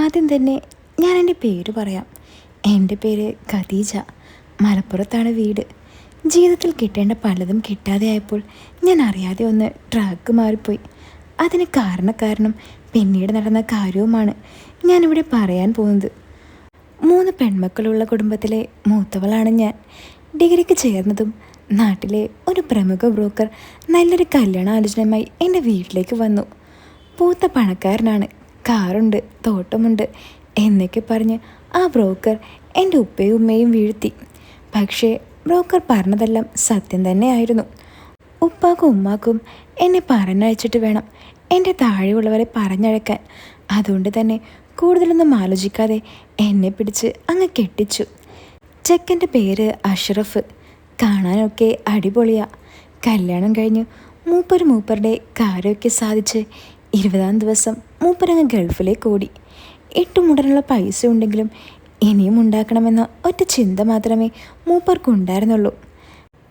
ആദ്യം തന്നെ ഞാൻ എൻ്റെ പേര് പറയാം. എൻ്റെ പേര് ഖദീജ. മലപ്പുറത്താണ് വീട്. ജീവിതത്തിൽ കിട്ടേണ്ട പലതും കിട്ടാതെയായപ്പോൾ ഞാൻ അറിയാതെ ഒന്ന് ട്രാക്ക് മാറിപ്പോയി. അതിന് കാരണം പിന്നീട് നടന്ന കാര്യവുമാണ് ഞാനിവിടെ പറയാൻ പോകുന്നത്. 3 പെൺമക്കളുള്ള കുടുംബത്തിലെ മൂത്തവളാണ് ഞാൻ. ഡിഗ്രിക്ക് ചേർന്നതും നാട്ടിലെ ഒരു പ്രമുഖ ബ്രോക്കർ നല്ലൊരു കല്യാണാലോചനയുമായി എൻ്റെ വീട്ടിലേക്ക് വന്നു. പൂത്ത പണക്കാരനാണ്, കാറുണ്ട്, തോട്ടമുണ്ട് എന്നൊക്കെ പറഞ്ഞ് ആ ബ്രോക്കർ എൻ്റെ ഉപ്പയും ഉമ്മയും വീഴ്ത്തി. പക്ഷേ ബ്രോക്കർ പറഞ്ഞതെല്ലാം സത്യം തന്നെയായിരുന്നു. ഉപ്പാക്കും ഉമ്മാക്കും എന്നെ പറഞ്ഞയച്ചിട്ട് വേണം എൻ്റെ താഴെയുള്ളവരെ പറഞ്ഞഴക്കാൻ. അതുകൊണ്ട് തന്നെ കൂടുതലൊന്നും ആലോചിക്കാതെ എന്നെ പിടിച്ച് അങ്ങ് കെട്ടിച്ചു. ചെക്കൻ്റെ പേര് അഷ്റഫ്. കാണാനൊക്കെ അടിപൊളിയാ. കല്യാണം കഴിഞ്ഞ് മൂപ്പരുടെ കാര്യമൊക്കെ സാധിച്ച് 20-ാം ദിവസം മൂപ്പരങ്ങ് ഗൾഫിലേക്ക് ഓടി. ഇട്ടുമുടനുള്ള പൈസ ഉണ്ടെങ്കിലും ഇനിയും ഉണ്ടാക്കണമെന്ന ഒറ്റ ചിന്ത മാത്രമേ മൂപ്പർക്കുണ്ടായിരുന്നുള്ളൂ.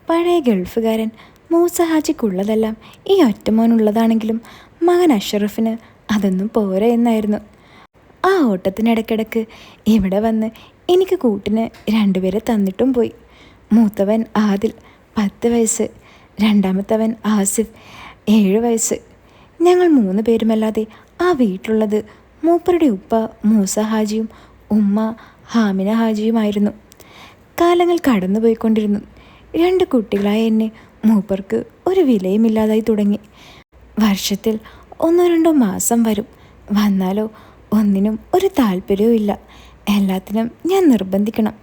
പഴയ ഗൾഫുകാരൻ മൂസ ഹാജിക്കുള്ളതെല്ലാം ഈ ഒറ്റമോനുള്ളതാണെങ്കിലും മകൻ അഷ്റഫിന് അതൊന്നും പോരാ എന്നായിരുന്നു. ആ ഓട്ടത്തിനിടയ്ക്കിടയ്ക്ക് ഇവിടെ വന്ന് എനിക്ക് കൂട്ടിന് 2 പേരെ തന്നിട്ടും പോയി. മൂത്തവൻ ആദിൽ 10 വയസ്സ്, രണ്ടാമത്തവൻ ആസിഫ് 7 വയസ്സ്. ഞങ്ങൾ 3 പേരുമല്ലാതെ ആ വീട്ടിലുള്ളത് മൂപ്പരുടെ ഉപ്പ മൂസ ഹാജിയും ഉമ്മ ഹാമിന ഹാജിയുമായിരുന്നു. കാലങ്ങൾ കടന്നുപോയിക്കൊണ്ടിരുന്നു. 2 കുട്ടികളായ എന്നെ മൂപ്പർക്ക് ഒരു വിലയുമില്ലാതായി തുടങ്ങി. വർഷത്തിൽ 1-2 മാസം വരും. വന്നാലോ ഒന്നിനും ഒരു താല്പര്യവും ഇല്ല. എല്ലാത്തിനും ഞാൻ നിർബന്ധിക്കണം.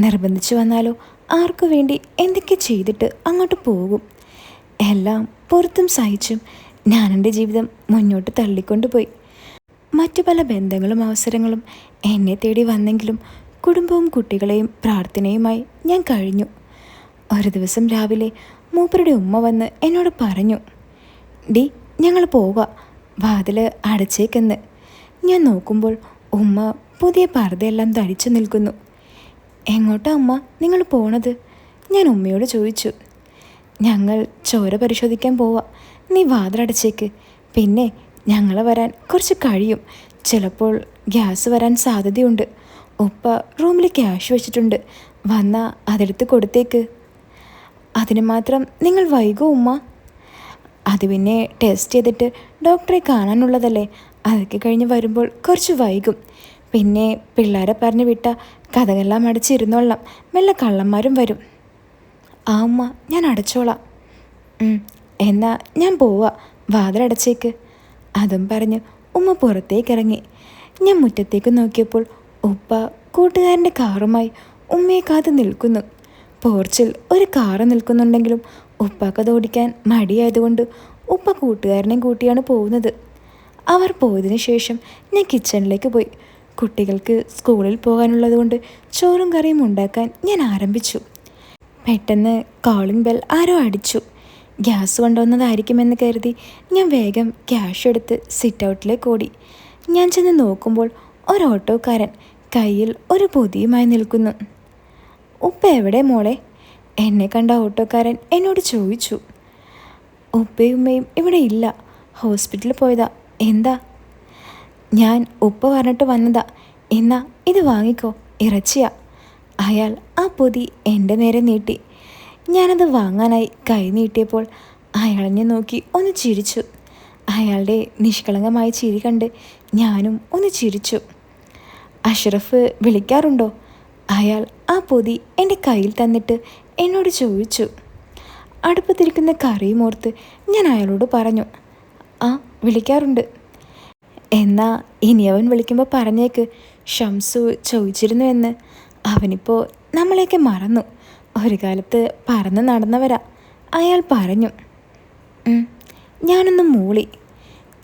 നിർബന്ധിച്ചു വന്നാലോ ആർക്കു വേണ്ടി എന്തൊക്കെ ചെയ്തിട്ട് അങ്ങോട്ട് പോകും. എല്ലാം പുറത്തും സഹിച്ചും ഞാൻ എൻ്റെ ജീവിതം മുന്നോട്ട് തള്ളിക്കൊണ്ടുപോയി. മറ്റു പല ബന്ധങ്ങളും അവസരങ്ങളും എന്നെ തേടി വന്നെങ്കിലും കുടുംബവും കുട്ടികളെയും പ്രാർത്ഥനയുമായി ഞാൻ കഴിഞ്ഞു. ഒരു ദിവസം രാവിലെ മൂപ്പരുടെ ഉമ്മ വന്ന് എന്നോട് പറഞ്ഞു, "ഡി, ഞങ്ങൾ പോകാം, വാതിൽ അടച്ചേക്കെന്ന്." ഞാൻ നോക്കുമ്പോൾ ഉമ്മ പുതിയ പർദ്ദയെല്ലാം ധരിച്ചു നിൽക്കുന്നു. "എങ്ങോട്ടാ അമ്മ നിങ്ങൾ പോണത്?" ഞാൻ ഉമ്മയോട് ചോദിച്ചു. "ഞങ്ങൾ ചോര പരിശോധിക്കാൻ പോവാം, നീ വാതിലടച്ചേക്ക്. പിന്നെ ഞങ്ങൾ വരാൻ കുറച്ച് കഴിയും. ചിലപ്പോൾ ഗ്യാസ് വരാൻ സാധ്യതയുണ്ട്. ഉപ്പ റൂമിൽ ക്യാഷ് വെച്ചിട്ടുണ്ട്, വന്നാൽ അതെടുത്ത് കൊടുത്തേക്ക്." "അതിന് മാത്രം നിങ്ങൾ വൈകോ ഉമ്മ?" "അത് പിന്നെ ടെസ്റ്റ് ചെയ്തിട്ട് ഡോക്ടറെ കാണാനുള്ളതല്ലേ, അതൊക്കെ കഴിഞ്ഞ് വരുമ്പോൾ കുറച്ച് വൈകും. പിന്നെ പിള്ളേരെ പറഞ്ഞ് വിട്ട കഥകളെല്ലാം അടച്ചിരുന്നോളാം, മെല്ലെ കള്ളന്മാരും വരും." "ആ ഉമ്മ, ഞാൻ അടച്ചോളാം." "എന്നാ ഞാൻ പോവാ, വാതിലടച്ചേക്ക്." അതും പറഞ്ഞ് ഉമ്മ പുറത്തേക്കിറങ്ങി. ഞാൻ മുറ്റത്തേക്ക് നോക്കിയപ്പോൾ ഉപ്പ കൂട്ടുകാരൻ്റെ കാറുമായി ഉമ്മയെ കാത്ത് നിൽക്കുന്നു. പോർച്ചിൽ ഒരു കാറ് നിൽക്കുന്നുണ്ടെങ്കിലും ഉപ്പാക്കത് ഓടിക്കാൻ മടിയായതുകൊണ്ട് ഉപ്പ കൂട്ടുകാരനെയും കൂട്ടിയാണ് പോകുന്നത്. അവർ പോയതിനു ശേഷം ഞാൻ കിച്ചണിലേക്ക് പോയി. കുട്ടികൾക്ക് സ്കൂളിൽ പോകാനുള്ളതുകൊണ്ട് ചോറും കറിയും ഉണ്ടാക്കാൻ ഞാൻ ആരംഭിച്ചു. പെട്ടെന്ന് കോളിംഗ് ബെൽ ആരോ അടിച്ചു. ഗ്യാസ് കൊണ്ടുവന്നതായിരിക്കുമെന്ന് കരുതി ഞാൻ വേഗം ക്യാഷ് എടുത്ത് സിറ്റ് ഔട്ടിലേക്ക് ഓടി. ഞാൻ ചെന്ന് നോക്കുമ്പോൾ ഒരു ഓട്ടോക്കാരൻ കയ്യിൽ ഒരു പൊതിയുമായി നിൽക്കുന്നു. "ഉപ്പ എവിടെ മോളെ?" എന്നെ കണ്ട ഓട്ടോക്കാരൻ എന്നോട് ചോദിച്ചു. "ഉപ്പയും ഉമ്മയും ഇവിടെ ഇല്ല, ഹോസ്പിറ്റലിൽ പോയതാ. എന്താ?" "ഞാൻ ഉപ്പ പറഞ്ഞിട്ട് വന്നതാ. എന്നാ ഇത് വാങ്ങിക്കോ, ഇറച്ചിയാ." അയാൾ ആ പൊതി എൻ്റെ നേരെ നീട്ടി. ഞാനത് വാങ്ങാനായി കൈ നീട്ടിയപ്പോൾ അയാളെന്നെ നോക്കി ഒന്ന് ചിരിച്ചു. അയാളുടെ നിഷ്കളങ്കമായ ചിരി കണ്ട് ഞാനും ഒന്ന് ചിരിച്ചു. "അഷ്റഫ് വിളിക്കാറുണ്ടോ?" അയാൾ ആ പൊതി എൻ്റെ കയ്യിൽ തന്നിട്ട് എന്നോട് ചോദിച്ചു. അടുപ്പത്തിരിക്കുന്ന കറിയും ഓർത്ത് ഞാൻ അയാളോട് പറഞ്ഞു, "ആ, വിളിക്കാറുണ്ട്." "എന്നാ ഇനി അവൻ വിളിക്കുമ്പോൾ പറഞ്ഞേക്ക് ഷംസു ചോദിച്ചിരുന്നു എന്ന്. അവനിപ്പോൾ നമ്മളെയൊക്കെ മറന്നു. ഒരു കാലത്ത് പറന്ന് നടന്നവരാ." അയാൾ പറഞ്ഞു. ഞാനൊന്ന് മൂളി.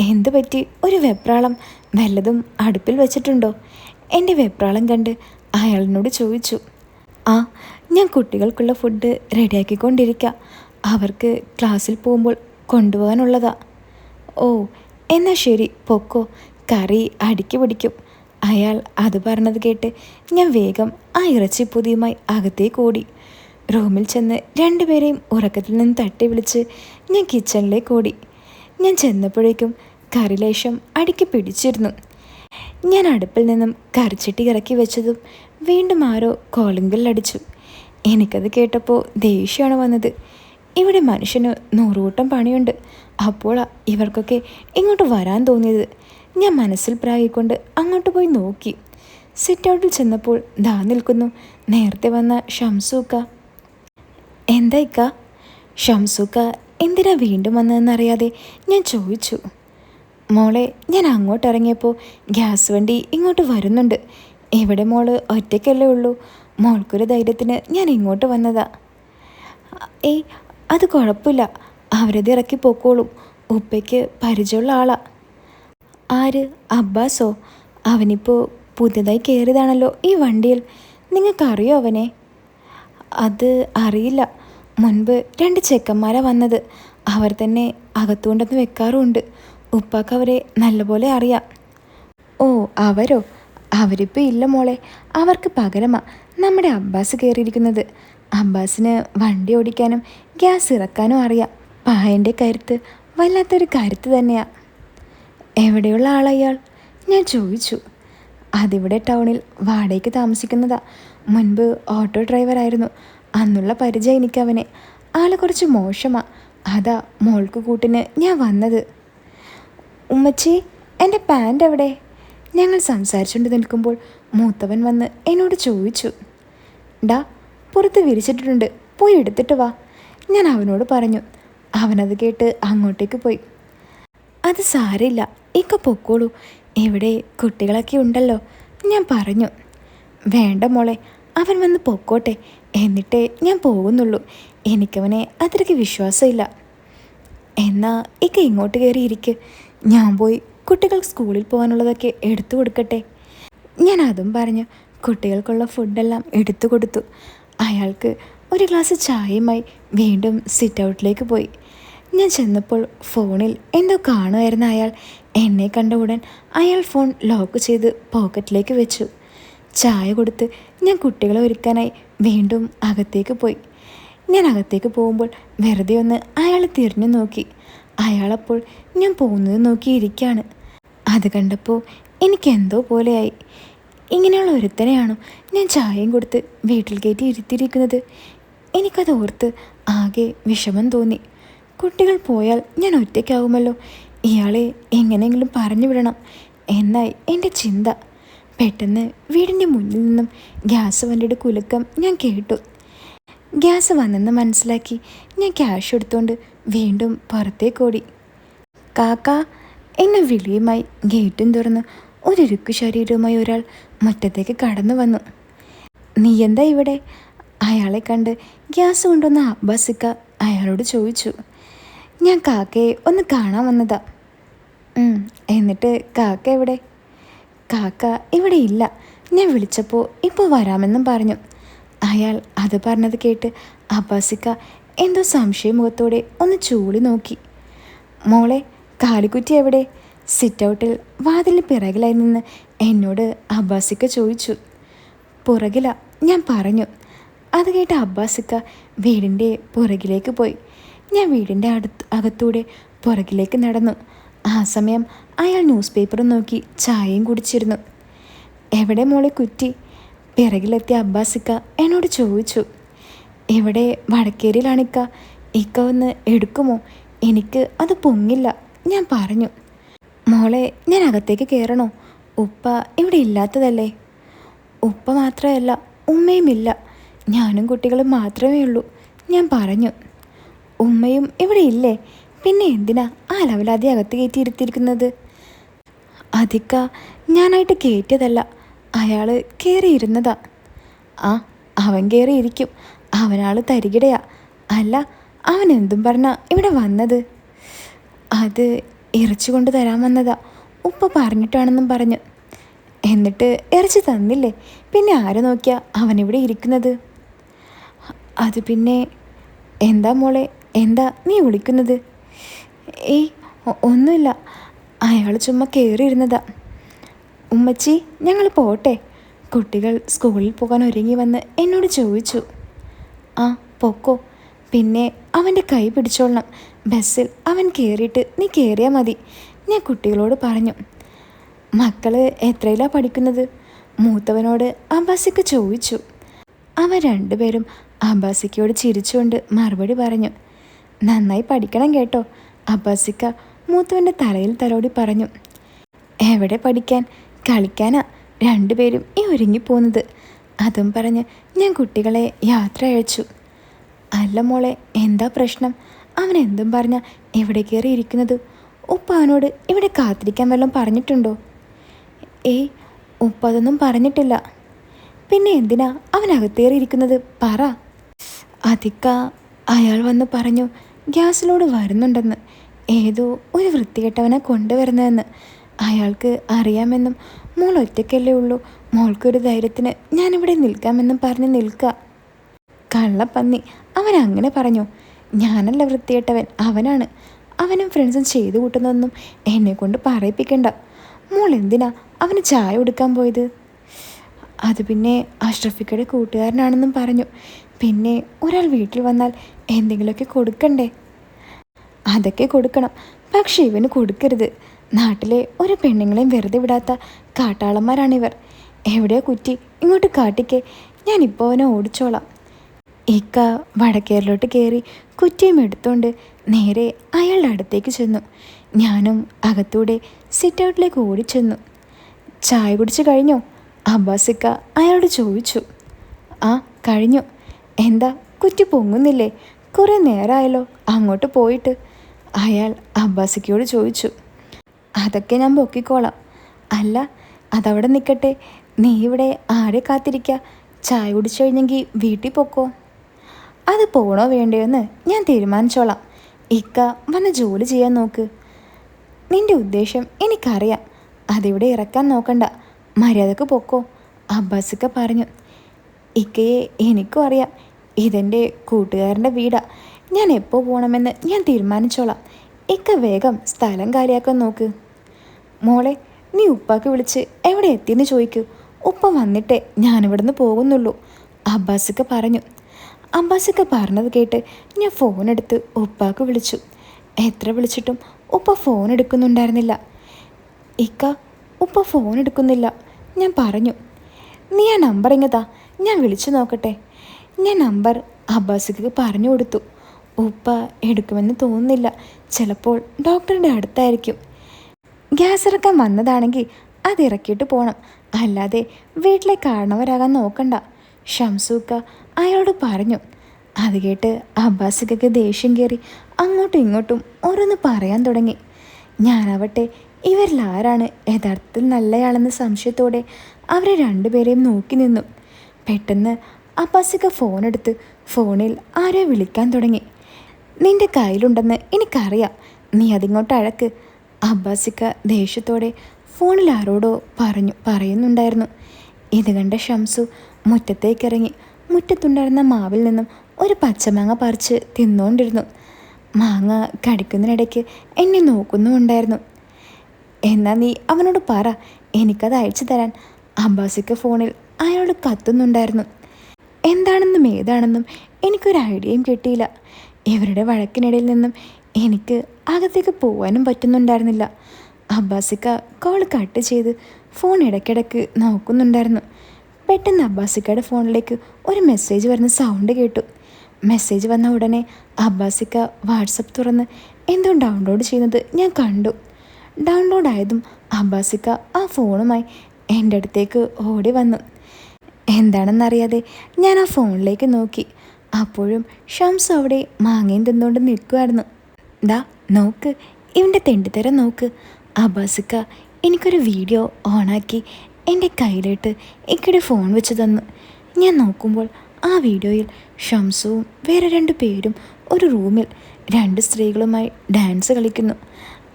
"എന്തു പറ്റി? ഒരു വെപ്രാളം വല്ലതും അടുപ്പിൽ വെച്ചിട്ടുണ്ടോ?" എൻ്റെ വെപ്രാളം കണ്ട് അയാളിനോട് ചോദിച്ചു. "ആ, ഞാൻ കുട്ടികൾക്കുള്ള ഫുഡ് റെഡിയാക്കിക്കൊണ്ടിരിക്കുക. അവർക്ക് ക്ലാസ്സിൽ പോകുമ്പോൾ കൊണ്ടുപോകാനുള്ളതാ." "ഓ, എന്നാൽ ശരി, പൊക്കോ, കറി അടുക്കി പിടിക്കും." അയാൾ അത് പറഞ്ഞത് കേട്ട് ഞാൻ വേഗം ആ ഇറച്ചിപ്പൊതിയുമായി അകത്തേക്ക് ഓടി. റൂമിൽ ചെന്ന് 2 പേരെയും ഉറക്കത്തിൽ നിന്ന് തട്ടി വിളിച്ച് ഞാൻ കിച്ചണിലേക്ക് ഓടി. ഞാൻ ചെന്നപ്പോഴേക്കും കറി ലേശം അടുക്കി പിടിച്ചിരുന്നു. ഞാൻ അടുപ്പിൽ നിന്നും കറിച്ചിട്ടി ഇറക്കി വെച്ചതും വീണ്ടും ആരോ കോളിംഗ് ബെല്ലടിച്ചു. എനിക്കത് കേട്ടപ്പോൾ ദേഷ്യമാണ് വന്നത്. ഇവിടെ മനുഷ്യന് നൂറുകൂട്ടം പണിയുണ്ട്. അപ്പോഴാണ് ഇവർക്കൊക്കെ ഇങ്ങോട്ട് വരാൻ തോന്നിയത്. ഞാൻ മനസ്സിൽ പ്രായിക്കൊണ്ട് അങ്ങോട്ട് പോയി നോക്കി. സിറ്റ് ഔട്ടിൽ ചെന്നപ്പോൾ ദാ നിൽക്കുന്നു നേരത്തെ വന്ന ഷംസൂക്ക. എന്താ ഇക്ക? ഷംസൂക്ക എന്തിനാ വീണ്ടും വന്നതെന്നറിയാതെ ഞാൻ ചോദിച്ചു. മോളെ, ഞാൻ അങ്ങോട്ട് ഇറങ്ങിയപ്പോൾ ഗ്യാസ് വണ്ടി ഇങ്ങോട്ട് വരുന്നുണ്ട്. ഇവിടെ മോള് ഒറ്റയ്ക്കല്ലേ ഉള്ളൂ. മോൾക്കൊരു ധൈര്യത്തിന് ഞാൻ ഇങ്ങോട്ട് വന്നതാ. ഏയ്, അത് കുഴപ്പമില്ല. അവരത് ഇറക്കി പൊക്കോളും. ഉപ്പയ്ക്ക് പരിചയമുള്ള ആളാ. ആര്? അബ്ബാസോ? അവനിപ്പോൾ പുതിയതായി കയറിയതാണല്ലോ ഈ വണ്ടിയിൽ. നിങ്ങൾക്കറിയോ അവനെ? അത് അറിയില്ല. മുൻപ് 2 ചെക്കന്മാരാ വന്നത്. അവർ തന്നെ അകത്തുകൊണ്ടെന്ന് വെക്കാറുമുണ്ട്. ഉപ്പാക്ക് അവരെ നല്ലപോലെ അറിയാം. ഓ, അവരോ? അവരിപ്പോൾ ഇല്ല മോളെ. അവർക്ക് പകരമാ നമ്മുടെ അബ്ബാസ് കയറിയിരിക്കുന്നത്. അബ്ബാസിന് വണ്ടി ഓടിക്കാനും ഗ്യാസ് ഇറക്കാനും അറിയാം. പായൻ്റെ കരുത്ത് വല്ലാത്തൊരു കരുത്ത് തന്നെയാ. എവിടെയുള്ള ആളയാൾ? ഞാൻ ചോദിച്ചു. അതിവിടെ ടൗണിൽ വാടകയ്ക്ക് താമസിക്കുന്നതാ. മുൻപ് ഓട്ടോ ഡ്രൈവറായിരുന്നു. അന്നുള്ള പരിചയം എനിക്കവനെ. ആള് കുറച്ച് മോശമാ. അതാ മോൾക്ക് കൂട്ടിന് ഞാൻ വന്നത്. ഉമ്മച്ചി, എൻ്റെ പാൻ്റ് എവിടെ? ഞങ്ങൾ സംസാരിച്ചുകൊണ്ട് നിൽക്കുമ്പോൾ മൂത്തവൻ വന്ന് എന്നോട് ചോദിച്ചു. ഡാ, പുറത്ത് വിരിച്ചിട്ടിട്ടുണ്ട്, പോയി എടുത്തിട്ട് വാ. ഞാൻ അവനോട് പറഞ്ഞു. അവനത് കേട്ട് അങ്ങോട്ടേക്ക് പോയി. അത് സാരമില്ല, ഇക്ക പൊക്കോളൂ. ഇവിടെ കുട്ടികളൊക്കെ ഉണ്ടല്ലോ, ഞാൻ പറഞ്ഞു. വേണ്ട മോളെ, അവൻ വന്ന് പൊക്കോട്ടെ, എന്നിട്ടേ ഞാൻ പോകുന്നുള്ളൂ. എനിക്കവനെ അത്രയ്ക്ക് വിശ്വാസമില്ല. എന്നാ ഇക്ക ഇങ്ങോട്ട് കയറി ഇരിക്ക്. ഞാൻ പോയി കുട്ടികൾ സ്കൂളിൽ പോകാനുള്ളതൊക്കെ എടുത്തു കൊടുക്കട്ടെ. ഞാൻ അതും പറഞ്ഞു കുട്ടികൾക്കുള്ള ഫുഡെല്ലാം എടുത്തു കൊടുത്തു. അയാൾക്ക് ഒരു ഗ്ലാസ് ചായയുമായി വീണ്ടും സിറ്റ് ഔട്ടിലേക്ക് പോയി. ഞാൻ ചെന്നപ്പോൾ ഫോണിൽ എന്തോ കാണുമായിരുന്ന അയാൾ എന്നെ കണ്ട ഉടൻ അയാൾ ഫോൺ ലോക്ക് ചെയ്ത് പോക്കറ്റിലേക്ക് വെച്ചു. ചായ കൊടുത്ത് ഞാൻ കുട്ടികളെ ഒരുക്കാനായി വീണ്ടും അകത്തേക്ക് പോയി. ഞാൻ അകത്തേക്ക് പോകുമ്പോൾ വെറുതെ ഒന്ന് അയാൾ തിരിഞ്ഞു നോക്കി. അയാളപ്പോൾ ഞാൻ പോകുന്നത് നോക്കിയിരിക്കുകയാണ്. അത് കണ്ടപ്പോൾ എനിക്കെന്തോ പോലെയായി. ഇങ്ങനെയുള്ള ഒരുത്തനെയാണോ ഞാൻ ചായയും കൊടുത്ത് വീട്ടിൽ കയറ്റി ഇരുത്തിയിരിക്കുന്നത്? എനിക്കത് ഓർത്ത് ആകെ വിഷമം തോന്നി. കുട്ടികൾ പോയാൽ ഞാൻ ഒറ്റയ്ക്കാവുമല്ലോ. ഇയാളെ എങ്ങനെയെങ്കിലും പറഞ്ഞു വിടണം എന്നായി എൻ്റെ ചിന്ത. പെട്ടെന്ന് വീടിൻ്റെ മുന്നിൽ നിന്നും ഗ്യാസ് വണ്ടിയുടെ കുലുക്കം ഞാൻ കേട്ടു. ഗ്യാസ് വന്നെന്ന് മനസ്സിലാക്കി ഞാൻ ക്യാഷ് എടുത്തുകൊണ്ട് വീണ്ടും പുറത്തേക്കോടി. കാക്ക എന്നെ വിളിയുമായി ഗേറ്റും തുറന്ന് ഒരുരുക്കു ശരീരവുമായി ഒരാൾ മുറ്റത്തേക്ക് കടന്നു വന്നു. നീ എന്താ ഇവിടെ? അയാളെ കണ്ട് ഗ്യാസ് കൊണ്ടുവന്ന അബ്ബാസിക്ക അയാളോട് ചോദിച്ചു. ഞാൻ കാക്കയെ ഒന്ന് കാണാൻ വന്നതാ. എന്നിട്ട് കാക്ക എവിടെ? കാക്ക ഇവിടെ ഇല്ല. ഞാൻ വിളിച്ചപ്പോൾ ഇപ്പോൾ വരാമെന്നും പറഞ്ഞു. അയാൾ അത് പറഞ്ഞത് കേട്ട് അബ്ബാസിക്ക എന്തോ സംശയമുഖത്തോടെ ഒന്ന് ചൂളി നോക്കി. മോളെ, കാലിക്കുറ്റി എവിടെ? സിറ്റ് ഔട്ടിൽ വാതിലിന് പിറകിലായി നിന്ന് എന്നോട് അബ്ബാസിക്ക ചോദിച്ചു. പുറകില, ഞാൻ പറഞ്ഞു. അത് കേട്ട് അബ്ബാസിക്ക വീടിൻ്റെ പുറകിലേക്ക് പോയി. ഞാൻ വീടിൻ്റെ അകത്തൂടെ പുറകിലേക്ക് നടന്നു. ആ സമയം അയാൾ ന്യൂസ് പേപ്പറും നോക്കി ചായയും കുടിച്ചിരുന്നു. എവിടെ മോളെ കുറ്റി? പിറകിലെത്തിയ അബ്ബാസിക്ക എന്നോട് ചോദിച്ചു. ഇവിടെ വടക്കേരിയിലാണിക്ക. ഇക്ക ഒന്ന് എടുക്കുമോ? എനിക്ക് അത് പൊങ്ങില്ല, ഞാൻ പറഞ്ഞു. മോളെ, ഞാൻ അകത്തേക്ക് കയറണോ? ഉപ്പ ഇവിടെ ഇല്ലാത്തതല്ലേ? ഉപ്പ മാത്രമല്ല, ഉമ്മയുമില്ല. ഞാനും കുട്ടികളും മാത്രമേ ഉള്ളൂ, ഞാൻ പറഞ്ഞു. ഉമ്മയും ഇവിടെ ഇല്ലേ? പിന്നെ എന്തിനാ ആ ലവലാതി അകത്ത് കയറ്റിയിരുത്തിയിരിക്കുന്നത്? അതിക്ക ഞാനായിട്ട് കയറ്റിയതല്ല, അയാൾ കയറിയിരുന്നതാ. ആ, അവൻ കയറിയിരിക്കും. അവനാൾ തരികിടയാ. അല്ല, അവൻ എന്തും പറഞ്ഞാ ഇവിടെ വന്നത്? അത് ഇറച്ചി കൊണ്ട് തരാൻ വന്നതാ, ഉപ്പ പറഞ്ഞിട്ടാണെന്നും പറഞ്ഞു. എന്നിട്ട് ഇറച്ചി തന്നില്ലേ? പിന്നെ ആരെ നോക്കിയാ അവനിവിടെ ഇരിക്കുന്നത്? അത് പിന്നെ. എന്താ മോളെ, എന്താ നീ വിളിക്കുന്നത്? ഏയ്, ഒന്നുമില്ല. അയാൾ ചുമ്മാ കയറിയിരുന്നതാ. ഉമ്മച്ചി, ഞങ്ങൾ പോട്ടെ? കുട്ടികൾ സ്കൂളിൽ പോകാൻ ഒരുങ്ങി വന്ന് എന്നോട് ചോദിച്ചു. ആ, പൊക്കോ. പിന്നെ അവൻ്റെ കൈ പിടിച്ചോളണം. ബസ്സിൽ അവൻ കയറിയിട്ട് നീ കയറിയാൽ മതി, ഞാൻ കുട്ടികളോട് പറഞ്ഞു. മക്കള് എത്രയിലാ പഠിക്കുന്നത്? മൂത്തവനോട് അബ്ബാസിക്ക ചോദിച്ചു. അവ രണ്ടുപേരും അബ്ബാസിക്കയോട് ചിരിച്ചുകൊണ്ട് മറുപടി പറഞ്ഞു. നന്നായി പഠിക്കണം കേട്ടോ, അബ്ബാസിക്ക മൂത്തവൻ്റെ തലയിൽ തലോടി പറഞ്ഞു. എവിടെ പഠിക്കാൻ, കളിക്കാനാ രണ്ടുപേരും ഈ ഒരുങ്ങിപ്പോകുന്നത്. അതും പറഞ്ഞ് ഞാൻ കുട്ടികളെ യാത്ര അയച്ചു. അല്ല മോളെ, എന്താ പ്രശ്നം? അവൻ എന്തും പറഞ്ഞാൽ എവിടെ കയറി ഇരിക്കുന്നത്? ഉപ്പ അവനോട് ഇവിടെ കാത്തിരിക്കാൻ വല്ലതും പറഞ്ഞിട്ടുണ്ടോ? ഏയ്, ഉപ്പ അതൊന്നും പറഞ്ഞിട്ടില്ല. പിന്നെ എന്തിനാ അവൻ അകത്തേറിയിരിക്കുന്നത്? പറ. അതിക്ക അയാൾ വന്ന് പറഞ്ഞു ഗ്യാസിലോട് വരുന്നുണ്ടെന്ന്, ഏതോ ഒരു വൃത്തികെട്ടവനെ കൊണ്ടുവരുന്നതെന്ന്. അയാൾക്ക് അറിയാമെന്നും മോൾ ഒറ്റയ്ക്കല്ലേ ഉള്ളൂ, മോൾക്കൊരു ധൈര്യത്തിന് ഞാനിവിടെ നിൽക്കാമെന്നും പറഞ്ഞ് നിൽക്കുക. കള്ളപ്പന്നി, അവൻ അങ്ങനെ പറഞ്ഞു. ഞാനല്ല വൃത്തികെട്ടവൻ, അവനാണ്. അവനും ഫ്രണ്ട്സും ചെയ്തു കൂട്ടുന്നതൊന്നും എന്നെക്കൊണ്ട് പറയിപ്പിക്കണ്ട. മോൾ എന്തിനാ അവന് ചായ കൊടുക്കാൻ പോയത്? അത് പിന്നെ അഷ്റഫിക്കയുടെ കൂട്ടുകാരനാണെന്നും പറഞ്ഞു. പിന്നെ ഒരാൾ വീട്ടിൽ വന്നാൽ എന്തെങ്കിലുമൊക്കെ കൊടുക്കണ്ടേ? അതൊക്കെ കൊടുക്കണം, പക്ഷെ ഇവന് കൊടുക്കരുത്. നാട്ടിലെ ഒരു പെണ്ണുങ്ങളെയും വെറുതെ വിടാത്ത കാട്ടാളന്മാരാണിവർ. എവിടെയോ കുറ്റി, ഇങ്ങോട്ട് കാട്ടിക്കേ, ഞാനിപ്പോൾ അവനെ ഓടിച്ചോളാം. ഇക്ക വടക്കേറിലോട്ട് കയറി കുറ്റിയും എടുത്തുകൊണ്ട് നേരെ അയാളുടെ അടുത്തേക്ക് ചെന്നു. ഞാനും അകത്തൂടെ സിറ്റ് ഔട്ടിലേക്ക് ഓടിച്ചെന്നു. ചായ കുടിച്ച് കഴിഞ്ഞോ? അബ്ബാസിക്ക അയാളോട് ചോദിച്ചു. ആ, കഴിഞ്ഞു. എന്താ കുറ്റി പൊങ്ങുന്നില്ലേ? കുറേ നേരമായല്ലോ അങ്ങോട്ട് പോയിട്ട്, അയാൾ അബ്ബാസിക്കയോട് ചോദിച്ചു. അതൊക്കെ ഞാൻ പൊക്കിക്കോളാം. അല്ല, അതവിടെ നിൽക്കട്ടെ, നീ ഇവിടെ ആരെ കാത്തിരിക്കുക? ചായ കുടിച്ചു കഴിഞ്ഞെങ്കിൽ വീട്ടിൽ പൊക്കോ. അത് പോകണോ വേണ്ടയോ എന്ന് ഞാൻ തീരുമാനിച്ചോളാം. ഇക്ക വന്ന് ജോലി ചെയ്യാൻ നോക്ക്. നിന്റെ ഉദ്ദേശം എനിക്കറിയാം, അതിവിടെ ഇറക്കാൻ നോക്കണ്ട, മര്യാദക്ക് പൊക്കോ, അബ്ബാസിക്ക പറഞ്ഞു. ഇക്കയെ എനിക്കും അറിയാം, ഇതെൻ്റെ കൂട്ടുകാരൻ്റെ വീടാ. ഞാൻ എപ്പോൾ പോകണമെന്ന് ഞാൻ തീരുമാനിച്ചോളാം. ഇക്ക വേഗം സ്ഥലം കാലിയാക്കാൻ നോക്ക്. മോളെ, നീ ഉപ്പാക്ക് വിളിച്ച് എവിടെ എത്തിയെന്ന് ചോദിക്കൂ. ഉപ്പ വന്നിട്ടേ ഞാനിവിടുന്ന് പോകുന്നുള്ളൂ, അബ്ബാസിക്ക പറഞ്ഞു. അബ്ബാസിക്ക പറഞ്ഞത് കേട്ട് ഞാൻ ഫോണെടുത്ത് ഉപ്പാക്ക് വിളിച്ചു. എത്ര വിളിച്ചിട്ടും ഉപ്പ ഫോൺ എടുക്കുന്നുണ്ടായിരുന്നില്ല. ഇക്ക, ഉപ്പ ഫോൺ എടുക്കുന്നില്ല, ഞാൻ പറഞ്ഞു. നീ ആ നമ്പർ ഇങ്ങതാ, ഞാൻ വിളിച്ചു നോക്കട്ടെ. ഞാൻ നമ്പർ അബ്ബാസിക്ക് പറഞ്ഞു കൊടുത്തു. ഉപ്പ എടുക്കുമെന്ന് തോന്നുന്നില്ല, ചിലപ്പോൾ ഡോക്ടറുടെ അടുത്തായിരിക്കും. ഗ്യാസ് ഇറക്കാൻ വന്നതാണെങ്കിൽ അത് ഇറക്കിയിട്ട് പോകണം, അല്ലാതെ വീട്ടിലെ കാരണവരാകാൻ നോക്കണ്ട, ഷംസൂക്ക അയാളോട് പറഞ്ഞു. അത് കേട്ട് അബ്ബാസിക്കയ്ക്ക് ദേഷ്യം കയറി അങ്ങോട്ടും ഇങ്ങോട്ടും ഓരോന്ന് പറയാൻ തുടങ്ങി. ഞാനാവട്ടെ ഇവരിൽ ആരാണ് യഥാർത്ഥത്തിൽ നല്ലയാളെന്ന സംശയത്തോടെ അവരെ രണ്ടുപേരെയും നോക്കി നിന്നു. പെട്ടെന്ന് അബ്ബാസിക്ക ഫോണെടുത്ത് ഫോണിൽ ആരോ വിളിക്കാൻ തുടങ്ങി. നിന്റെ കയ്യിലുണ്ടെന്ന് എനിക്കറിയാം, നീ അതിങ്ങോട്ട് അഴക്ക്, അബ്ബാസിക്ക ദേഷ്യത്തോടെ ഫോണിൽ ആരോടോ പറയുന്നുണ്ടായിരുന്നു. ഇത് കണ്ട ഷംസു മുറ്റത്തേക്കിറങ്ങി മുറ്റത്തുണ്ടായിരുന്ന മാവിൽ നിന്നും ഒരു പച്ചമാങ്ങ പറിച്ച് തിന്നുകൊണ്ടിരുന്നു. മാങ്ങ കടിക്കുന്നതിനിടയ്ക്ക് എന്നെ നോക്കുന്നുമുണ്ടായിരുന്നു. എന്നാ നീ അവനോട് പറ, എനിക്കത് അയച്ചു തരാൻ, അബ്ബാസിക്ക ഫോണിൽ അയാളോട് കത്തുന്നുണ്ടായിരുന്നു. എന്താണെന്നും ഏതാണെന്നും എനിക്കൊരു ഐഡിയയും കിട്ടിയില്ല. ഇവരുടെ വഴക്കിനിടയിൽ നിന്നും എനിക്ക് അകത്തേക്ക് പോകാനും പറ്റുന്നുണ്ടായിരുന്നില്ല. അബ്ബാസിക്ക കോൾ കട്ട് ചെയ്ത് ഫോൺ ഇടയ്ക്കിടയ്ക്ക് നോക്കുന്നുണ്ടായിരുന്നു. പെട്ടെന്ന് അബ്ബാസിക്കയുടെ ഫോണിലേക്ക് ഒരു മെസ്സേജ് വരുന്ന സൗണ്ട് കേട്ടു. മെസ്സേജ് വന്ന ഉടനെ അബ്ബാസിക്ക വാട്സപ്പ് തുറന്ന് എന്തോ ഡൗൺലോഡ് ചെയ്യുന്നത് ഞാൻ കണ്ടു. ഡൗൺലോഡ് ആയതും അബ്ബാസിക്ക ആ ഫോണുമായി എൻ്റെ അടുത്തേക്ക് ഓടി വന്നു. എന്താണെന്നറിയാതെ ഞാൻ ആ ഫോണിലേക്ക് നോക്കി. അപ്പോഴും ഷംസ് അവിടെ മാങ്ങയും തിന്നുകൊണ്ട് നിൽക്കുമായിരുന്നു. ദാ നോക്ക്, ഇവൻ്റെ തെണ്ടിത്തരം നോക്ക്. അബ്ബാസിക്ക എനിക്കൊരു വീഡിയോ ഓണാക്കി എൻ്റെ കയ്യിലിട്ട് ഇക്കടെ ഫോൺ വെച്ച് തന്നു. ഞാൻ നോക്കുമ്പോൾ ആ വീഡിയോയിൽ ഷംസുവും വേറെ 2 പേരും ഒരു റൂമിൽ 2 സ്ത്രീകളുമായി ഡാൻസ് കളിക്കുന്നു.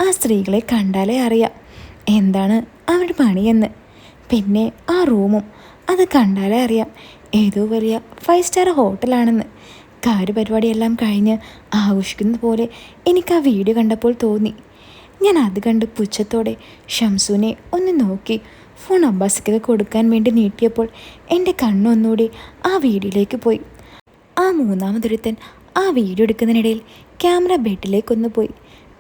ആ സ്ത്രീകളെ കണ്ടാലേ അറിയാം എന്താണ് അവരുടെ പണിയെന്ന്. പിന്നെ ആ റൂമും അത് കണ്ടാലേ അറിയാം ഏതോ വലിയ 5 സ്റ്റാർ ഹോട്ടലാണെന്ന്. കാര്യപരിപാടിയെല്ലാം കഴിഞ്ഞ് ആഘോഷിക്കുന്ന പോലെ എനിക്ക് ആ വീഡിയോ കണ്ടപ്പോൾ തോന്നി. ഞാൻ അത് കണ്ട് പുച്ഛത്തോടെ ഷംസുവിനെ ഒന്ന് നോക്കി ഫോൺ അബ്ബാസിക്ക് കൊടുക്കാൻ വേണ്ടി നീട്ടിയപ്പോൾ എൻ്റെ കണ്ണൊന്നുകൂടി ആ വീഡിയോയിലേക്ക് പോയി. ആ മൂന്നാമതൊരുത്തൻ ആ വീഡിയോ എടുക്കുന്നതിനിടയിൽ ക്യാമറ ബെഡിലേക്കൊന്ന് പോയി.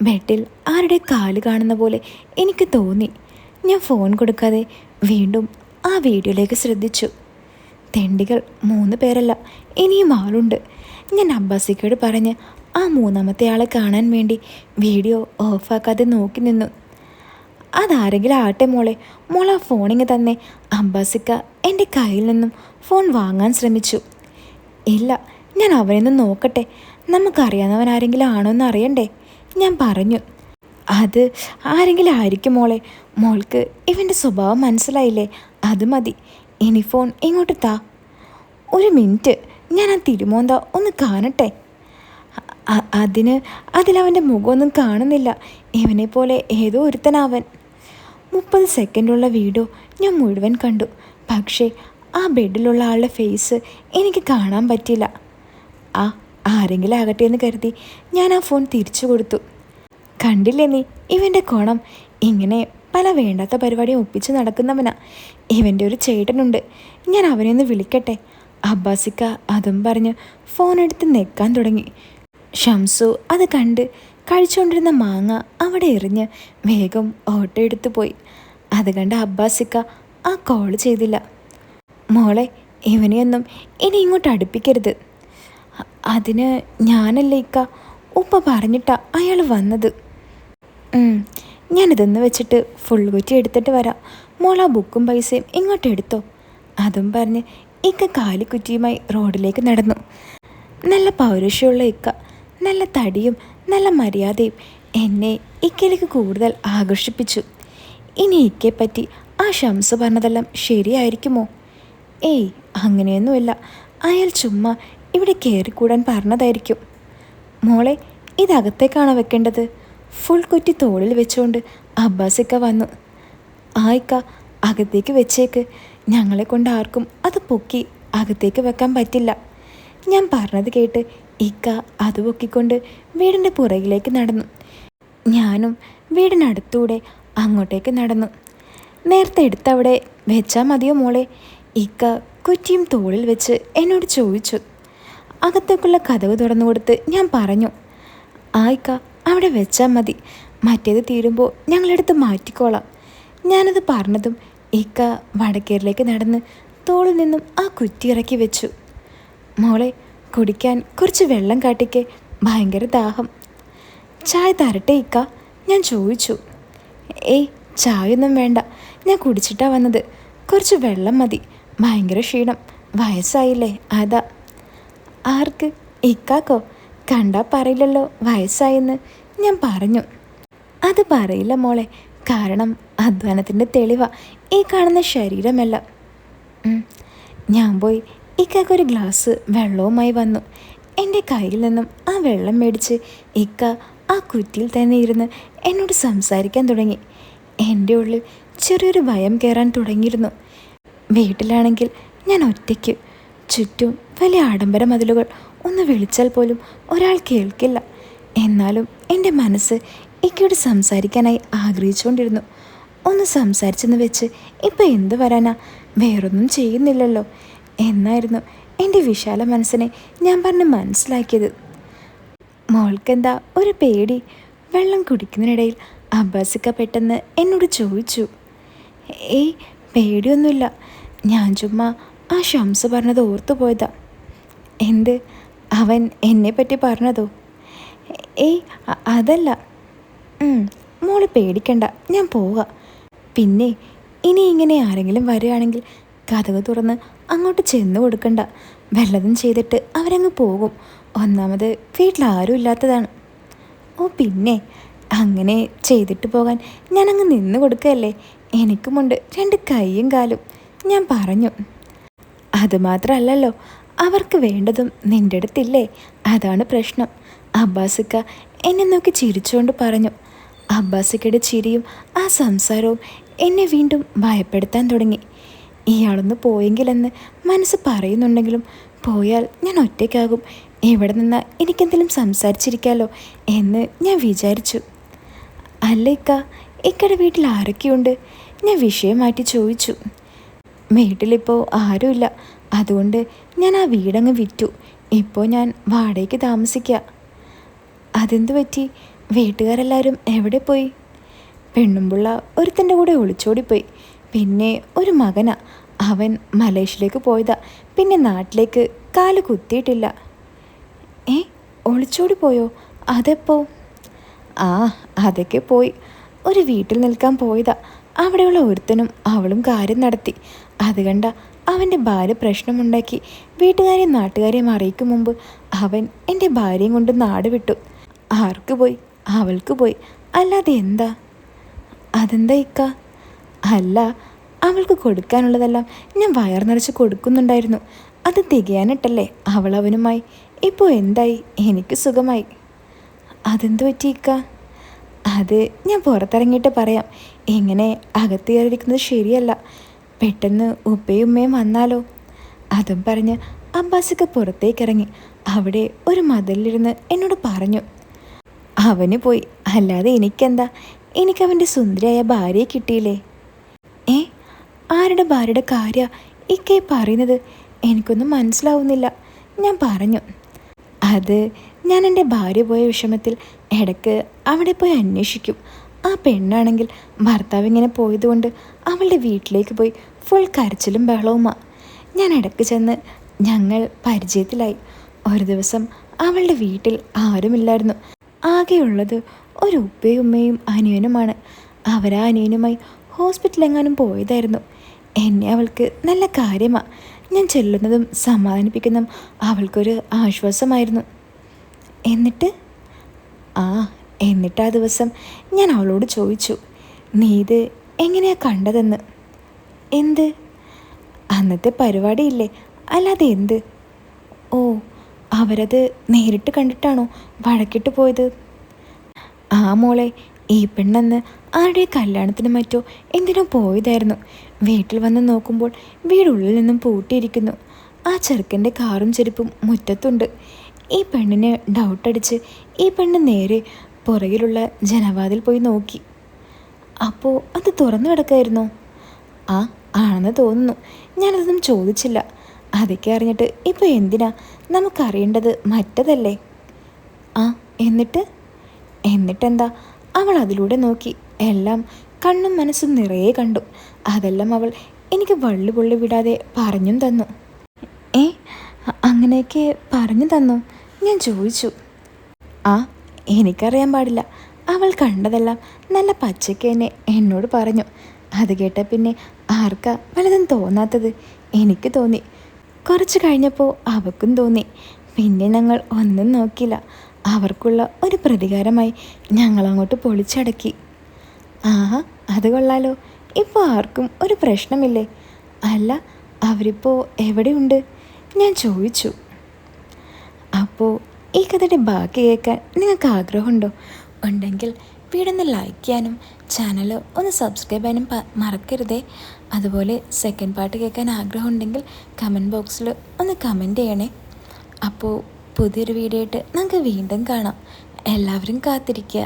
ബെഡിൽ ആരുടെ കാല് കാണുന്ന പോലെ എനിക്ക് തോന്നി. ഞാൻ ഫോൺ കൊടുക്കാതെ വീണ്ടും ആ വീഡിയോയിലേക്ക് ശ്രദ്ധിച്ചു. തെണ്ടികൾ 3 പേരല്ല, ഇനിയും ആളുണ്ട്. ഞാൻ അബ്ബാസിക്കയോട് പറഞ്ഞ് ആ 3ാമത്തെ ആളെ കാണാൻ വേണ്ടി വീഡിയോ ഓഫാക്കാതെ നോക്കി നിന്നു. അതാരെങ്കിലും ആട്ടെ മോളെ ആ ഫോണിങ് തന്നെ. അബ്ബാസിക്ക എൻ്റെ കയ്യിൽ നിന്നും ഫോൺ വാങ്ങാൻ ശ്രമിച്ചു. ഇല്ല, ഞാൻ അവനെന്ന് നോക്കട്ടെ, നമുക്കറിയാവുന്നവൻ ആരെങ്കിലും ആണോ എന്ന് അറിയണ്ടേ, ഞാൻ പറഞ്ഞു. അത് ആരെങ്കിലും ആയിരിക്കും മോൾക്ക് ഇവൻ്റെ സ്വഭാവം മനസ്സിലായില്ലേ, അത് മതി. ഇനി ഫോൺ ഇങ്ങോട്ട് താ. ഒരു മിനിറ്റ്, ഞാൻ ആ തിരുമോന്ത ഒന്ന് കാണട്ടെ. അതിലവൻ്റെ മുഖമൊന്നും കാണുന്നില്ല. ഇവനെ പോലെ ഏതോ ഒരുത്തനാവൻ. 30 സെക്കൻഡുള്ള വീഡിയോ ഞാൻ മുഴുവൻ കണ്ടു. പക്ഷേ ആ ബെഡിലുള്ള ആളുടെ ഫേസ് എനിക്ക് കാണാൻ പറ്റില്ല. ആരെങ്കിലും ആകട്ടെ എന്ന് കരുതി ഞാൻ ആ ഫോൺ തിരിച്ചു കൊടുത്തു. കണ്ടില്ലേ നീ ഇവൻ്റെ കോണം? ഇങ്ങനെ പല വേണ്ടാത്ത പരിപാടിയും ഒപ്പിച്ച് നടക്കുന്നവനാ. ഇവൻ്റെ ഒരു ചേട്ടനുണ്ട്, ഞാൻ അവനെ ഒന്ന് വിളിക്കട്ടെ. അബ്ബാസിക്ക അതും പറഞ്ഞ് ഫോണെടുത്ത് നെക്കാൻ തുടങ്ങി. ഷംസു അത് കണ്ട് കഴിച്ചുകൊണ്ടിരുന്ന മാങ്ങ അവിടെ എറിഞ്ഞ് വേഗം ഓട്ടോ എടുത്തു പോയി. അത് കണ്ട് അബ്ബാസിക്ക ആ കോൾ ചെയ്തില്ല. മോളെ, ഇവനെയൊന്നും ഇനി ഇങ്ങോട്ട് അടുപ്പിക്കരുത്. അതിന് ഞാനല്ലേ ഇക്ക, ഉപ്പ പറഞ്ഞിട്ടാ അയാൾ വന്നത്. ഞാനിതൊന്ന് വെച്ചിട്ട് ഫുൾ കുറ്റി എടുത്തിട്ട് വരാം. മോൾ ആ ബുക്കും പൈസയും ഇങ്ങോട്ട് എടുത്തോ. അതും പറഞ്ഞ് ഇക്ക കാലിക്കുറ്റിയുമായി റോഡിലേക്ക് നടന്നു. നല്ല പൗരുഷമുള്ള ഇക്ക, നല്ല തടിയും നല്ല മര്യാദയും എന്നെ ഇക്കയിലേക്ക് കൂടുതൽ ആകർഷിപ്പിച്ചു. ഇനി ഇക്കയെപ്പറ്റി ആ ഷംസ് പറഞ്ഞതെല്ലാം ശരിയായിരിക്കുമോ? ഏയ്, അങ്ങനെയൊന്നുമില്ല. അയാൾ ചുമ്മാ ഇവിടെ കയറിക്കൂടാൻ പറഞ്ഞതായിരിക്കും. മോളെ, ഇതകത്തേക്കാണോ വെക്കേണ്ടത്? ഫുൾ കുറ്റി തോളിൽ വെച്ചുകൊണ്ട് അബ്ബാസിക്ക വന്നു. ഇക്ക, അകത്തേക്ക് വെച്ചേക്ക്. ഞങ്ങളെ കൊണ്ട് ആർക്കും അത് പൊക്കി അകത്തേക്ക് വെക്കാൻ പറ്റില്ല. ഞാൻ പറഞ്ഞത് കേട്ട് ഇക്ക അത് പൊക്കിക്കൊണ്ട് വീടിൻ്റെ പുറകിലേക്ക് നടന്നു. ഞാനും വീടിനടുത്തൂടെ അങ്ങോട്ടേക്ക് നടന്നു. നേരത്തെ എടുത്തവിടെ വെച്ചാൽ മതിയോ മോളെ? ഇക്ക കുറ്റിയും തോളിൽ വെച്ച് എന്നോട് ചോദിച്ചു. അകത്തേക്കുള്ള കതവ് തുറന്നു കൊടുത്ത് ഞാൻ പറഞ്ഞു, ഇക്ക അവിടെ വെച്ചാൽ മതി, മറ്റേത് തീരുമ്പോൾ ഞങ്ങളെടുത്ത് മാറ്റിക്കോളാം. ഞാനത് പറഞ്ഞതും ഇക്ക വടക്കേറിലേക്ക് നടന്ന് തോളിൽ നിന്നും ആ കുറ്റി ഇറക്കി വെച്ചു. മോളെ, കുടിക്കാൻ കുറച്ച് വെള്ളം കാട്ടിക്ക്, ഭയങ്കര ദാഹം. ചായ തരട്ടെ ഇക്ക? ഞാൻ ചോദിച്ചു. ഏയ്, ചായയൊന്നും വേണ്ട, ഞാൻ കുടിച്ചിട്ടാ വന്നത്. കുറച്ച് വെള്ളം മതി, ഭയങ്കര ക്ഷീണം, വയസ്സായില്ലേ അതാ. ആർക്ക്? ഇക്കാക്കോ? കണ്ടാൽ പറയില്ലല്ലോ വയസ്സായെന്ന്. ഞാൻ പറഞ്ഞു. അത് പറയില്ല മോളെ, കാരണം അധ്വാനത്തിൻ്റെ തെളിവാ ഈ കാണുന്ന ശരീരമെല്ലാം. ഞാൻ പോയി ഇക്കാക്കൊരു ഗ്ലാസ് വെള്ളവുമായി വന്നു. എൻ്റെ കയ്യിൽ നിന്നും ആ വെള്ളം മേടിച്ച് ഇക്ക ആ കുറ്റിയിൽ തന്നെ ഇരുന്ന് എന്നോട് സംസാരിക്കാൻ തുടങ്ങി. എൻ്റെ ഉള്ളിൽ ചെറിയൊരു ഭയം കയറാൻ തുടങ്ങിയിരുന്നു. വീട്ടിലാണെങ്കിൽ ഞാൻ ഒറ്റയ്ക്ക്, ചുറ്റും വലിയ ആഡംബര മതിലുകൾ, ഒന്ന് വിളിച്ചാൽ പോലും ഒരാൾ കേൾക്കില്ല. എന്നാലും എൻ്റെ മനസ്സ് ഇക്കയോട് സംസാരിക്കാനായി ആഗ്രഹിച്ചുകൊണ്ടിരുന്നു. ഒന്ന് സംസാരിച്ചെന്ന് വെച്ച് ഇപ്പം എന്ത് വരാനാ, വേറൊന്നും ചെയ്യുന്നില്ലല്ലോ എന്നായിരുന്നു എൻ്റെ വിശാല മനസ്സിനെ ഞാൻ പറഞ്ഞ് മനസ്സിലാക്കിയത്. മോൾക്കെന്താ ഒരു പേടി? വെള്ളം കുടിക്കുന്നതിനിടയിൽ അബ്ബാസിക്ക പെട്ടെന്ന് എന്നോട് ചോദിച്ചു. ഏയ്, പേടിയൊന്നുമില്ല, ഞാൻ ചുമ്മാ ആ ഷംസ് പറഞ്ഞത് ഓർത്തു പോയതാ. എന്ത്? അവൻ എന്നെപ്പറ്റി പറഞ്ഞതോ? ഏയ്, അതല്ല. മോള് പേടിക്കണ്ട, ഞാൻ പോകാം. പിന്നെ ഇനി ഇങ്ങനെ ആരെങ്കിലും വരികയാണെങ്കിൽ കതക് തുറന്ന് അങ്ങോട്ട് ചെന്ന് കൊടുക്കണ്ട. വല്ലതും ചെയ്തിട്ട് അവരങ്ങ് പോകും. ഒന്നാമത് വീട്ടിലാരും ഇല്ലാത്തതാണ്. പിന്നെ അങ്ങനെ ചെയ്തിട്ട് പോകാൻ ഞാനങ്ങ് നിന്ന് കൊടുക്കുകയല്ലേ. എനിക്കുമുണ്ട് 2 കൈയും കാലും, ഞാൻ പറഞ്ഞു. അതുമാത്രമല്ലല്ലോ, അവർക്ക് വേണ്ടതും നിൻ്റെ അടുത്തില്ലേ, അതാണ് പ്രശ്നം. അബ്ബാസിക്ക എന്നെ നോക്കി ചിരിച്ചുകൊണ്ട് പറഞ്ഞു. അബ്ബാസിക്കയുടെ ചിരിയും ആ സംസാരവും എന്നെ വീണ്ടും ഭയപ്പെടുത്താൻ തുടങ്ങി. ഇയാളൊന്ന് പോയെങ്കിലെന്ന് മനസ്സ് പറയുന്നുണ്ടെങ്കിലും പോയാൽ ഞാൻ ഒറ്റയ്ക്കാകും. ഇവിടെ നിന്ന് എനിക്കെന്തെങ്കിലും സംസാരിച്ചിരിക്കാമല്ലോ എന്ന് ഞാൻ വിചാരിച്ചു. അല്ല ഇക്ക, ഇക്കയുടെ വീട്ടിൽ ആരൊക്കെയുണ്ട്? ഞാൻ വിഷയം മാറ്റി ചോദിച്ചു. വീട്ടിലിപ്പോൾ ആരുമില്ല, അതുകൊണ്ട് ഞാൻ ആ വീടങ്ങ് വിറ്റു. ഇപ്പോൾ ഞാൻ വാടകയ്ക്ക് താമസിക്കുക. അതെന്തു പറ്റി? വീട്ടുകാരെല്ലാവരും എവിടെ പോയി? പെണ്ണുമ്പുള്ള ഒരുത്തൻ്റെ കൂടെ ഒളിച്ചോടിപ്പോയി. പിന്നെ ഒരു മകനാ, അവൻ മലേഷ്യയിലേക്ക് പോയതാ. പിന്നെ നാട്ടിലേക്ക് കാല് കുത്തിയിട്ടില്ല. ഏ, ഒളിച്ചോടി പോയോ? അതെപ്പോ? ആ, അതൊക്കെ പോയി. ഒരു വീട്ടിൽ നിൽക്കാൻ പോയതാ. അവിടെയുള്ള ഒരുത്തനും അവളും കാര്യം നടത്തി. അത് കണ്ട അവൻ്റെ ഭാര്യ പ്രശ്നമുണ്ടാക്കി വീട്ടുകാരെയും നാട്ടുകാരെയും അറിയിക്കും മുമ്പ് അവൻ എൻ്റെ ഭാര്യയും കൊണ്ട് നാട് വിട്ടു. ആർക്ക് പോയി? അവൾക്ക് പോയി. അല്ലാതെ എന്താ? അതെന്താ ഇക്ക? അല്ല, അവൾക്ക് കൊടുക്കാനുള്ളതെല്ലാം ഞാൻ വയർ നിറച്ച് കൊടുക്കുന്നുണ്ടായിരുന്നു. അത് തികയാനിട്ടല്ലേ അവൾ അവനുമായി. ഇപ്പോൾ എന്തായി? എനിക്ക് സുഖമായി. അതെന്തു പറ്റി ഇക്ക? അത് ഞാൻ പുറത്തിറങ്ങിയിട്ട് പറയാം. എങ്ങനെ അകത്ത് കയറിയിരിക്കുന്നത് ശരിയല്ല. പെട്ടെന്ന് ഉപ്പയും ഉമ്മയും വന്നാലോ? അതും പറഞ്ഞ് അബ്ബാസൊക്കെ പുറത്തേക്കിറങ്ങി. അവിടെ ഒരു മതിലിരുന്ന് എന്നോട് പറഞ്ഞു, അവന് പോയി, അല്ലാതെ എനിക്കെന്താ? എനിക്കവൻ്റെ സുന്ദരിയായ ഭാര്യയെ കിട്ടിയില്ലേ. ഏ, ആരുടെ ഭാര്യയുടെ കാര്യ ഇക്കേ പറയുന്നത്? എനിക്കൊന്നും മനസ്സിലാവുന്നില്ല. ഞാൻ പറഞ്ഞു, അത് ഞാൻ എൻ്റെ ഭാര്യ പോയ വിഷമത്തിൽ ഇടയ്ക്ക് അവിടെ പോയി അന്വേഷിക്കും. ആ പെണ്ണാണെങ്കിൽ ഭർത്താവ് ഇങ്ങനെ പോയതുകൊണ്ട് അവളുടെ വീട്ടിലേക്ക് പോയി ഫുൾ കരച്ചിലും ബഹളവുമാ. ഞാൻ ഇടയ്ക്ക് ചെന്ന് ഞങ്ങൾ പരിചയത്തിലായി. ഒരു ദിവസം അവളുടെ വീട്ടിൽ ആരുമില്ലായിരുന്നു. ആകെയുള്ളത് ഒരു ഉപ്പയും ഉമ്മയും അനിയനുമാണ്. അവരാ അനിയനുമായി ഹോസ്പിറ്റലെങ്ങാനും പോയതായിരുന്നു. എന്നെ അവൾക്ക് നല്ല കാര്യമാണ്. ഞാൻ ചെല്ലുന്നതും സമാധാനിപ്പിക്കുന്നതും അവൾക്കൊരു ആശ്വാസമായിരുന്നു. എന്നിട്ട് ആ ദിവസം ഞാൻ അവളോട് ചോദിച്ചു, നീ ഇത് എങ്ങനെയാ കണ്ടതെന്ന്. എന്ത്? അന്നത്തെ പരിപാടിയില്ലേ, അല്ലാതെ എന്ത്? ഓ, അവരത് നേരിട്ട് കണ്ടിട്ടാണോ വഴക്കിട്ട് പോയത്? ആ മോളെ, ഈ പെണ്ണെന്ന് ആരുടെ കല്യാണത്തിന് മറ്റോ എന്തിനോ പോയതായിരുന്നു. വീട്ടിൽ വന്ന് നോക്കുമ്പോൾ വീടുള്ളിൽ നിന്നും പൂട്ടിയിരിക്കുന്നു. ആ ചെറുക്കൻ്റെ കാറും ചെരുപ്പും മുറ്റത്തുണ്ട്. ഈ പെണ്ണിന് ഡൗട്ടടിച്ച് ഈ പെണ്ണ് നേരെ പുറകിലുള്ള ജനവാതിൽ പോയി നോക്കി. അപ്പോൾ അത് തുറന്നു കിടക്കായിരുന്നോ? ആണെന്ന് തോന്നുന്നു. ഞാനതൊന്നും ചോദിച്ചില്ല. അതൊക്കെ അറിഞ്ഞിട്ട് ഇപ്പോൾ എന്തിനാ? നമുക്കറിയേണ്ടത് മറ്റതല്ലേ. എന്നിട്ടെന്താ? അവൾ അതിലൂടെ നോക്കി. എല്ലാം കണ്ണും മനസ്സും നിറയെ കണ്ടു. അതെല്ലാം അവൾ എനിക്ക് വള്ളിപൊള്ളി വിടാതെ പറഞ്ഞും തന്നു. അങ്ങനെയൊക്കെ പറഞ്ഞു തന്നു? ഞാൻ ചോദിച്ചു. എനിക്കറിയാൻ പാടില്ല. അവൾ കണ്ടതെല്ലാം നല്ല പച്ചയ്ക്ക് തന്നെ എന്നോട് പറഞ്ഞു. അത് കേട്ട പിന്നെ ആർക്കാ വലുതും തോന്നാത്തത്? എനിക്ക് തോന്നി. കുറച്ച് കഴിഞ്ഞപ്പോൾ അവൾക്കും തോന്നി. പിന്നെ ഞങ്ങൾ ഒന്നും നോക്കില്ല. അവർക്കുള്ള ഒരു പ്രതികാരമായി ഞങ്ങളങ്ങോട്ട് പൊളിച്ചടക്കി. അത് കൊള്ളാലോ. ഇപ്പോൾ ആർക്കും ഒരു പ്രശ്നമില്ലേ? അല്ല, അവരിപ്പോൾ എവിടെയുണ്ട്? ഞാൻ ചോദിച്ചു. അപ്പോൾ ഈ കഥയുടെ ബാക്കി കേൾക്കാൻ നിങ്ങൾക്ക് ആഗ്രഹമുണ്ടോ? ഉണ്ടെങ്കിൽ വീടൊന്ന് ലൈക്ക് ചെയ്യാനും ചാനൽ ഒന്ന് സബ്സ്ക്രൈബ് ചെയ്യാനും മറക്കരുതേ. അതുപോലെ സെക്കൻഡ് പാർട്ട് കേൾക്കാൻ ആഗ്രഹമുണ്ടെങ്കിൽ കമൻറ്റ് ബോക്സിൽ ഒന്ന് കമൻറ്റ് ചെയ്യണേ. അപ്പോൾ പുതിയൊരു വീഡിയോ ആയിട്ട് നമുക്ക് വീണ്ടും കാണാം. എല്ലാവരും കാത്തിരിക്കുക.